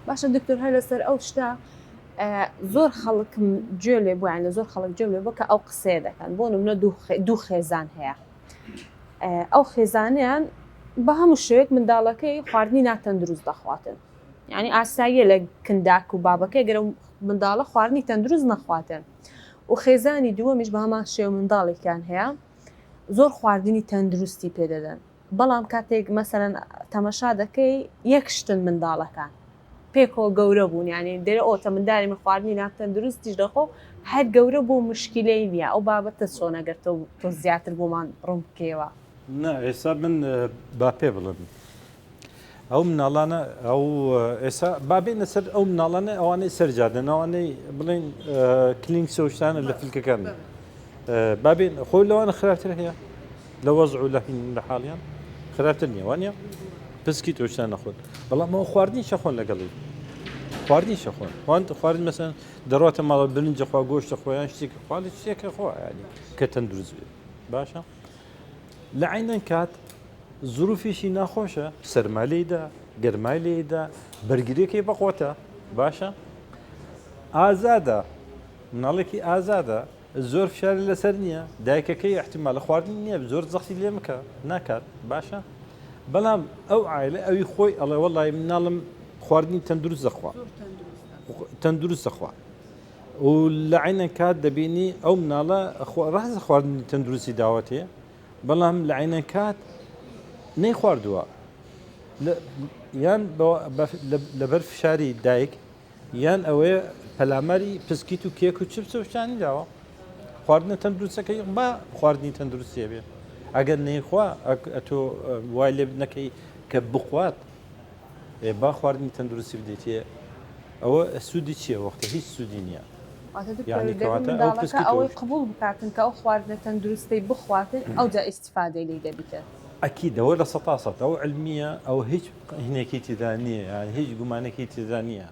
باشە دکتۆر هەر لەسەر ئەو شتا زۆر خەڵکم گوێ لێ بووە یان لە زۆر خەڵک گوێ لێ بووە کە ئەو قسەیە دەکەن بۆ نمونە دوو خێزان هەیە ئەو خێزانیان بە هەموو شوێک منداڵەکەی خواردنی ناتەندروست دەخواتن یعنی ئاساییە لە کنداک و بابەکەی گەرە منداڵە خواردنی تەندروست نەخواتن و خێزانی دووەمیش بە هەمان شێوە منداڵێکیان هەیە زۆر خواردنی تەندروستی پێدەدەن بەڵام کاتێک مەسەرەن تەمەشا دەکەی یەک شتن منداڵەکان پێکەوە گەورە بوون یعنی دەرە ئۆتە منداری من خواردنی ناتەندروستیش دەخۆ هەر گەورە بۆ مشکلەی نییە ئەو بابەتە چۆنەگەرتەوە تۆ زیاتر بۆمان ڕوون بکەوە نا ئێستا من با پێ بڵم ئەو مناڵانە ئەو ئێستا بابێنە سەر ئەو مناڵانە ئەوانەی سەرجادن ئەوانەی بڵین کلینگ سۆشتانە لە فیلکەکان بابێن خۆی لەوانە خراپتر هەیە لە وەزع و لە حاڵیان خراپتر نییە وانە پسکی تۆشتان نەخۆن بەڵام ئەو خواردنی شەخۆن لەگەڵی خواردنی شەخۆن وان خواردن مەسەن دەڕاتە ماڵە برنجە خوا گۆشتە خۆیان شتێکە خواڵی شتێکە خۆ ینی کە تەندروست بێت باشە لە عینەن کات زروفیشی ناخۆشە سەرما لێدا گەرمای لێدا بەرگریەکەی بەقۆتە باشە ئازادە مناڵێکی ئازادە زۆر فشار لەسەر نییە دایکەکەی احتیمال لە خواردن نییە زۆر زەختی لێ بکە ناکات باشە بەڵام ئەو عایلە ئەوی خۆی ئەڵێ وەڵی مناڵم خواردنی تەندروست دەخوا تەندروست دەخوا و لە عینەن کات دەبینی ئەو مناڵە ڕاز خواردنی تەندروستی داوەتێ بەڵام لە عینەن کات نەی خواردووە یان لەبەر فشاری دایک یان ئەوەیە پەلاماری پسکیت و کێک و چپس و شتانی داوە خواردنە تەندروستەکەی با خواردنی تەندروستیە بێ ئەگەر نەیخوا ئەتۆ وای لێ نەکەی کە بخوات با خواردنی تەندروستی بدەیتێ ئەوە سوودی چییە وەختە هیچ سوودی نییە ئەوەی قبول بکاتن کە ئەو خواردنە تەندروستی بخواتن ئەو جا ئیسیفادەی لێ دەبیتە ئەکید ئەوە لە 100% ئەو علمیە ئەو هیچ هینێکی تێدا نییە هیچ گومانێکی تێدا نییە